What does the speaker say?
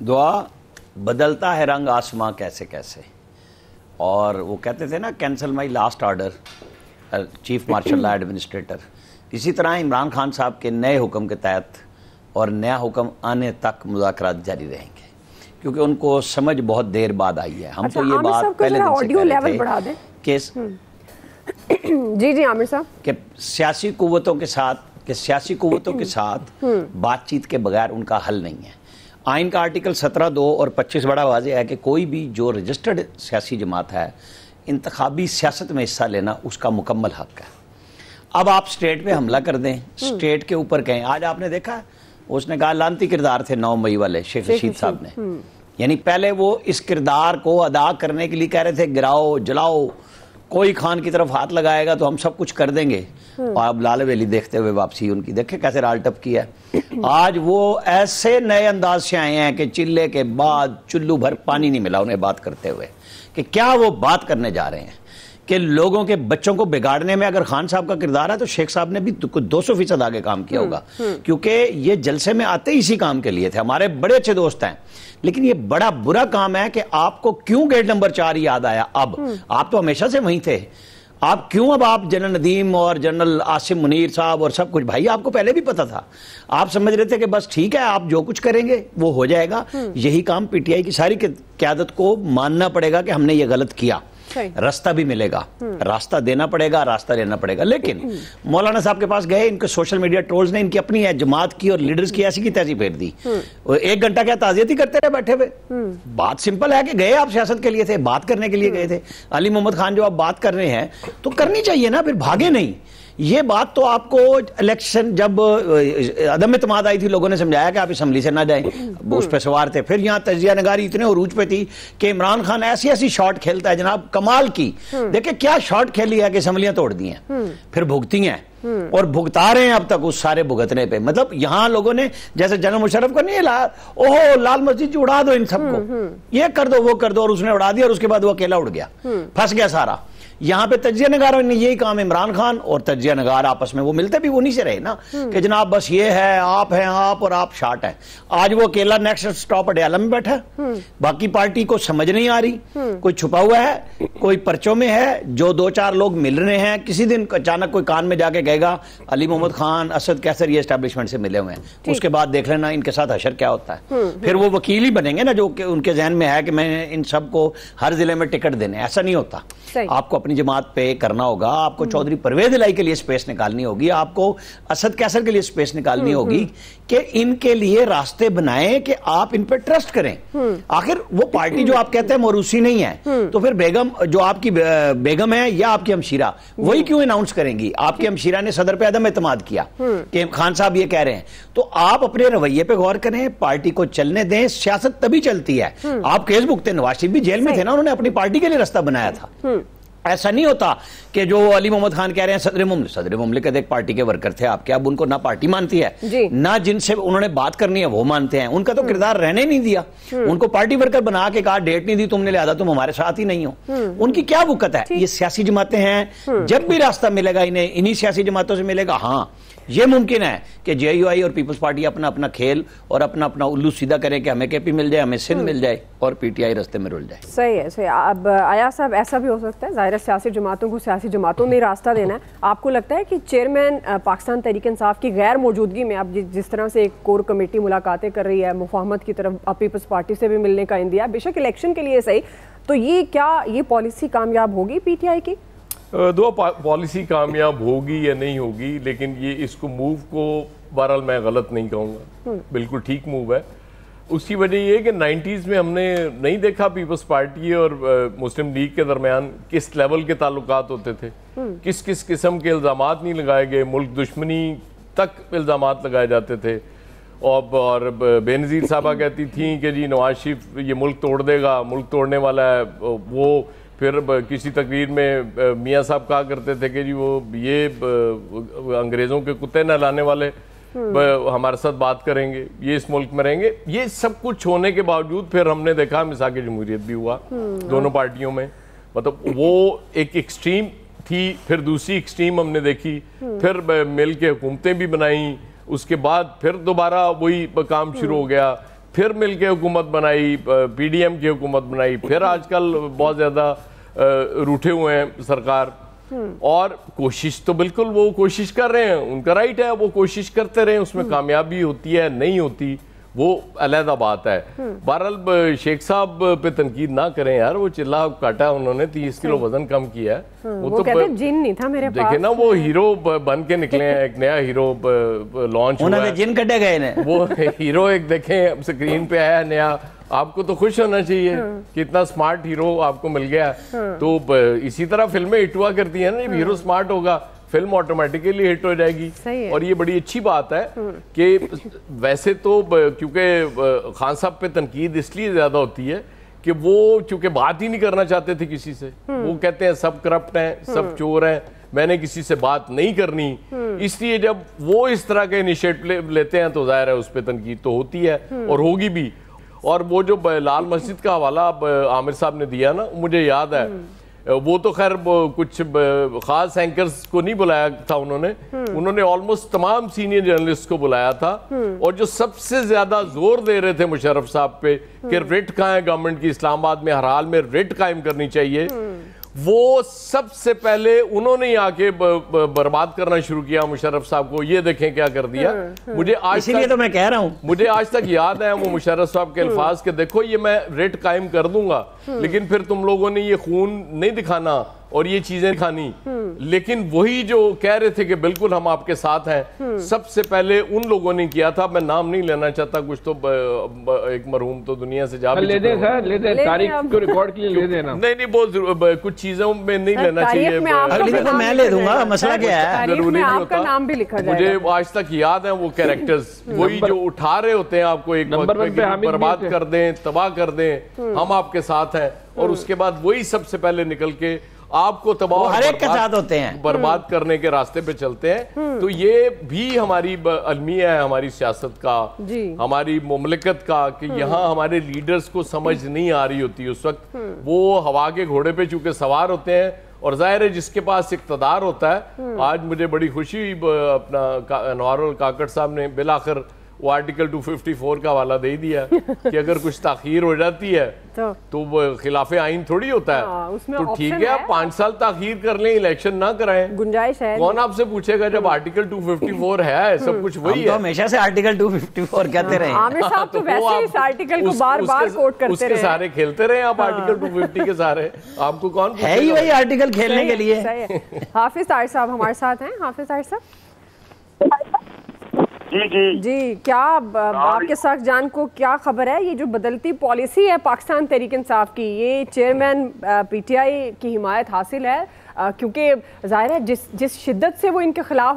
دعا بدلتا ہے رنگ آسماں کیسے کیسے، اور وہ کہتے تھے نا cancel my last order chief martial law administrator, اسی طرح عمران خان صاحب کے نئے حکم کے تحت اور نیا حکم آنے تک مذاکرات جاری رہیں گے، کیونکہ ان کو سمجھ بہت دیر بعد آئی ہے. ہم تو یہ بات پہلے دن سے کہہ رہے تھے کہ جی عامر صاحب، کہ سیاسی قوتوں کے ساتھ بات چیت کے بغیر ان کا حل نہیں ہے. آئین کا آرٹیکل 17(2) اور 25 بڑا واضح ہے کہ کوئی بھی جو رجسٹرڈ سیاسی جماعت ہے انتخابی سیاست میں حصہ لینا اس کا مکمل حق ہے. اب آپ سٹیٹ پہ حملہ کر دیں، سٹیٹ کے اوپر کہیں. آج آپ نے دیکھا اس نے کہا لانتی کردار تھے 9 مئی والے شیخ رشید صاحب نے، یعنی پہلے وہ اس کردار کو ادا کرنے کے لیے کہہ رہے تھے گراؤ جلاؤ، کوئی خان کی طرف ہاتھ لگائے گا تو ہم سب کچھ کر دیں گے، اور اب لال ویلی دیکھتے ہوئے واپسی ان کی دیکھیں کیسے رال ٹپ کی ہے. آج وہ ایسے نئے انداز سے آئے ہیں کہ چلے کے بعد چلو بھر پانی نہیں ملا انہیں بات کرتے ہوئے، کہ کیا وہ بات کرنے جا رہے ہیں کہ لوگوں کے بچوں کو بگاڑنے میں اگر خان صاحب کا کردار ہے تو شیخ صاحب نے بھی 200% آگے کام کیا ہوگا، کیونکہ یہ جلسے میں آتے ہی اسی کام کے لیے تھے. ہمارے بڑے اچھے دوست ہیں، لیکن یہ بڑا برا کام ہے کہ آپ کو کیوں گیٹ نمبر 4 یاد آیا اب؟ آپ تو ہمیشہ سے وہیں تھے، آپ کیوں اب آپ جنرل ندیم اور جنرل عاصم منیر صاحب اور سب کچھ، بھائی آپ کو پہلے بھی پتا تھا، آپ سمجھ رہے تھے کہ بس ٹھیک ہے آپ جو کچھ کریں گے وہ ہو جائے گا. یہی کام پی ٹی آئی کی ساری قیادت کو ماننا پڑے گا کہ ہم نے یہ غلط کیا، راستہ بھی ملے گا، راستہ دینا پڑے گا، راستہ لینا پڑے گا. لیکن مولانا صاحب کے پاس گئے، ان کے سوشل میڈیا ٹرولز نے ان کی اپنی جماعت کی اور لیڈرز کی ایسی کی تیسی پھیر دی. 1 گھنٹہ کیا تعزیت ہی کرتے رہے بیٹھے ہوئے. بات سمپل ہے کہ گئے آپ سیاست کے لیے تھے، بات کرنے کے لیے گئے تھے. علی محمد خان جو آپ بات کر رہے ہیں تو کرنی چاہیے نا، پھر بھاگے نہیں. یہ بات تو آپ کو الیکشن جب عدم اعتماد آئی تھی لوگوں نے سمجھایا کہ آپ اسمبلی سے نہ جائیں، اس پہ سوار تھے. پھر یہاں تجزیہ نگاری اتنے عروج پہ تھی کہ عمران خان ایسی شاٹ کھیلتا ہے جناب کمال کی. دیکھیں کیا شاٹ کھیلی ہے کہ اسمبلیاں توڑ دی ہیں، پھر بھگتی ہیں اور بھگتا رہے ہیں اب تک اس سارے بھگتنے پہ. مطلب یہاں لوگوں نے جیسے جنرل مشرف کو نہیں اوہو لال مسجد جو اڑا دو ان سب کو، یہ کر دو وہ کر دو، اور اس نے اڑا دیا اور اس کے بعد وہ اکیلا اڑ گیا، پھنس گیا سارا. یہاں پہ تجزیہ نگاروں نے یہی کام، عمران خان اور تجزیہ نگار آپس میں وہ ملتے بھی انہی سے رہے نا کہ جناب بس یہ ہے آپ ہیں آپ اور آپ شاٹ ہیں. آج وہ اکیلا نیکسٹ سٹاپ اڈیالہ میں بیٹھا، باقی پارٹی کو سمجھ نہیں آ رہی، کوئی چھپا ہوا ہے کوئی پرچوں میں ہے، جو 2-4 لوگ مل رہے ہیں. کسی دن اچانک کوئی کان میں جا کے کہے گا علی محمد خان اسد کیسر یہ اسٹیبلشمنٹ سے ملے ہوئے ہیں، اس کے بعد دیکھ لینا ان کے ساتھ حشر کیا ہوتا ہے. پھر وہ وکیل ہی بنیں گے نا جو کہ ان کے ذہن میں ہے کہ میں نے ان سب کو ہر ضلع میں ٹکٹ دینے. ایسا نہیں ہوتا. آپ کو اپنی جماعت پہ کرنا ہوگا، آپ کو چودھری پرویز الہی کے لیے سپیس نکالنی ہوگی، آپ کو اسد کیسر کے لیے سپیس نکالنی ہوگی کہ ان کے لیے راستے بنائیں کہ آپ ان پہ ٹرسٹ کریں. آخر وہ پارٹی جو آپ کہتے ہیں موروثی نہیں ہے تو پھر بیگم جو آپ کی بیگم ہے یا آپ کی ہمشیرہ وہی کیوں اناؤنس کریں گی؟ آپ کی ہمشیرہ نے صدر پہ عدم اعتماد کیا کہ خان صاحب یہ کہہ رہے ہیں، تو آپ اپنے رویے پہ غور کریں، پارٹی کو چلنے دیں. سیاست تبھی چلتی ہے. آپ کیس بھگتے، نواز شریف بھی جیل میں تھے نا، انہوں نے اپنی پارٹی کے لیے راستہ بنایا تھا. ایسا نہیں ہوتا کہ جو علی محمد خان کہہ رہے ہیں صدر مملکت ایک پارٹی کے ورکر تھے آپ کے، اب ان کو نہ پارٹی مانتی ہے نہ جن سے انہوں نے بات کرنی ہے وہ مانتے ہیں. ان کا تو کردار رہنے نہیں دیا، ان کو پارٹی ورکر بنا کے کہا ڈیٹ نہیں دی تم نے لہذا تم ہمارے ساتھ ہی نہیں ہو. ان کی کیا وقت ہے؟ یہ سیاسی جماعتیں ہیں، جب بھی راستہ ملے گا انہیں انہی سیاسی جماعتوں سے ملے گا. ہاں یہ ممکن ہے کہ جے یو آئی اور پیپلز پارٹی اپنا اپنا کھیل اور اپنا اپنا الو سیدھا کریں کہ ہمیں کے پی مل جائے، ہمیں سندھ مل جائے اور پی ٹی آئی رستے میں رل جائے. صحیح ہے صحیح. اب آیا صاحب ایسا بھی ہو سکتا ہے، ظاہر ہے سیاسی جماعتوں کو سیاسی جماعتوں میں راستہ دینا ہے. آپ کو لگتا ہے کہ چیئرمین پاکستان تحریک انصاف کی غیر موجودگی میں اب جس طرح سے ایک کور کمیٹی ملاقاتیں کر رہی ہے، مفاہمت کی طرف پیپلز پارٹی سے بھی ملنے کا اندیا، بے شک الیکشن کے لیے صحیح، تو یہ پالیسی کامیاب ہوگی پی ٹی آئی کی؟ پالیسی کامیاب ہوگی یا نہیں ہوگی، لیکن یہ اس کو موو کو بہرحال میں غلط نہیں کہوں گا، بالکل ٹھیک موو ہے. اس کی وجہ یہ ہے کہ 90s میں ہم نے نہیں دیکھا پیپلز پارٹی اور مسلم لیگ کے درمیان کس لیول کے تعلقات ہوتے تھے، کس قسم کے الزامات نہیں لگائے گئے، ملک دشمنی تک الزامات لگائے جاتے تھے. اور بے نظیر صاحبہ کہتی تھیں کہ جی نواز شریف یہ ملک توڑ دے گا، ملک توڑنے والا ہے. وہ پھر کسی تقریر میں میاں صاحب کہا کرتے تھے کہ جی وہ یہ انگریزوں کے کتے نہ لانے والے ہمارے ساتھ بات کریں گے، یہ اس ملک میں رہیں گے. یہ سب کچھ ہونے کے باوجود پھر ہم نے دیکھا مساق جمہوریت بھی ہوا دونوں پارٹیوں میں. مطلب وہ ایک ایکسٹریم تھی، پھر دوسری ایکسٹریم ہم نے دیکھی، پھر مل کے حکومتیں بھی بنائیں، اس کے بعد پھر دوبارہ وہی کام شروع ہو گیا. پھر مل کے حکومت بنائی, پی ڈی ایم کی حکومت بنائی, پھر آج کل بہت زیادہ روٹھے ہوئے ہیں سرکار. اور کوشش تو بالکل وہ کوشش کر رہے ہیں, ان کا رائٹ ہے, وہ کوشش کرتے رہے, اس میں کامیابی ہوتی ہے نہیں ہوتی وہ علیحدہ بات ہے. بہرحال شیخ صاحب پہ تنقید نہ کریں یار, وہ چلا کاٹا انہوں نے, 30 کلو وزن کم کیا ہے, وہ کہتے ہیں جن نہیں تھا میرے پاس. دیکھیں نا وہ ہیرو بن کے نکلے ہیں, ایک نیا ہیرو لانچ ہوا انہوں نے ہے, جن کٹے گئے ہیں وہ ہیرو ایک دیکھیں سکرین پہ آیا نیا, آپ کو تو خوش ہونا چاہیے کہ اتنا سمارٹ ہیرو آپ کو مل گیا. تو اسی طرح فلمیں ہٹ ہوا کرتی ہیں نا, ہیرو سمارٹ ہوگا فلم آٹومیٹیکلی ہٹ ہو جائے گی. اور یہ بڑی اچھی بات ہے کہ ویسے تو کیونکہ خان صاحب پہ تنقید اس لیے زیادہ ہوتی ہے کہ وہ چونکہ بات ہی نہیں کرنا چاہتے تھے کسی سے, وہ کہتے ہیں سب کرپٹ ہیں, سب چور ہیں, میں نے کسی سے بات نہیں کرنی. اس لیے جب وہ اس طرح کے انیشیٹو لیتے ہیں تو ظاہر ہے اس پہ تنقید تو ہوتی ہے اور ہوگی بھی. اور وہ جو لال مسجد کا حوالہ عامر صاحب نے دیا نا, مجھے یاد ہے, وہ تو خیر کچھ خاص اینکرز کو نہیں بلایا تھا انہوں نے آلموسٹ تمام سینئر جرنلسٹ کو بلایا تھا, اور جو سب سے زیادہ زور دے رہے تھے مشرف صاحب پہ کہ ریٹ کہاں ہے گورنمنٹ کی, اسلام آباد میں ہر حال میں ریٹ قائم کرنی چاہیے, وہ سب سے پہلے انہوں نے آ کے برباد کرنا شروع کیا مشرف صاحب کو. یہ دیکھیں کیا کر دیا. مجھے اسی لیے تو میں کہہ رہا ہوں, مجھے آج تک یاد ہے وہ مشرف صاحب کے الفاظ کہ دیکھو یہ میں ریٹ قائم کر دوں گا, لیکن پھر تم لوگوں نے یہ خون نہیں دکھانا اور یہ چیزیں کھانی. لیکن وہی جو کہہ رہے تھے کہ بالکل ہم آپ کے ساتھ ہیں, سب سے پہلے ان لوگوں نے کیا تھا. میں نام نہیں لینا چاہتا, کچھ تو ایک مرحوم تو دنیا سے جا بھی لے دیں سر, لے دیں تاریخ کو ریکارڈ کے لیے لے دینا. نہیں بہت کچھ چیزوں میں نہیں لینا چاہیے, اگلی دفعہ میں لے دوں گا, مسئلہ کیا ہے, ضروری نہیں ہوتا. مجھے آج تک یاد ہیں وہ کیریکٹرز, وہی جو اٹھا رہے ہوتے ہیں آپ کو ایک برباد کر دیں, تباہ کر دیں, ہم آپ کے ساتھ ہیں, اور اس کے بعد وہی سب سے پہلے نکل کے آپ کو تباہ ہر ایک کے ساتھ ہوتے ہیں, برباد کرنے کے راستے پہ چلتے ہیں. تو یہ بھی ہماری المیہ ہے ہماری سیاست کا, ہماری مملکت کا, کہ یہاں ہمارے لیڈرز کو سمجھ نہیں آ رہی ہوتی اس وقت. وہ ہوا کے گھوڑے پہ چونکہ سوار ہوتے ہیں, اور ظاہر ہے جس کے پاس اقتدار ہوتا ہے. آج مجھے بڑی خوشی اپنا انوار الکاکڑ صاحب نے بالآخر وہ آرٹیکل 254 کا حوالہ دے دیا کہ اگر کچھ تاخیر ہو جاتی ہے تو وہ خلاف آئین تھوڑی ہوتا ہے, تو ٹھیک ہے آپ 5 سال تاخیر کر لیں, الیکشن نہ کرائیں, گنجائش ہے. کون آپ سے پوچھے گا جب آرٹیکل 254 ہے, سب کچھ وہی ہے. ہم تو ہمیشہ سے آرٹیکل 254 کہتے رہے ہیں. عامر صاحب تو ویسے اس آرٹیکل کو بار بار کوٹ کرتے رہے, اس کے سارے کھیلتے رہے آپ آرٹیکل 250 کے سارے, آپ کو کون ہے ہی وہی آرٹیکل کھیلنے کے لیے. حافظ طاہر صاحب ہمارے ساتھ ہیں. حافظ طاہر صاحب جی, کیا آپ کے ساتھ جان کو کیا خبر ہے, یہ جو بدلتی پالیسی ہے پاکستان تحریک انصاف کی, یہ چیئرمین پی ٹی آئی کی حمایت حاصل ہے, کیونکہ ظاہر ہے جس شدت سے وہ ان کے خلاف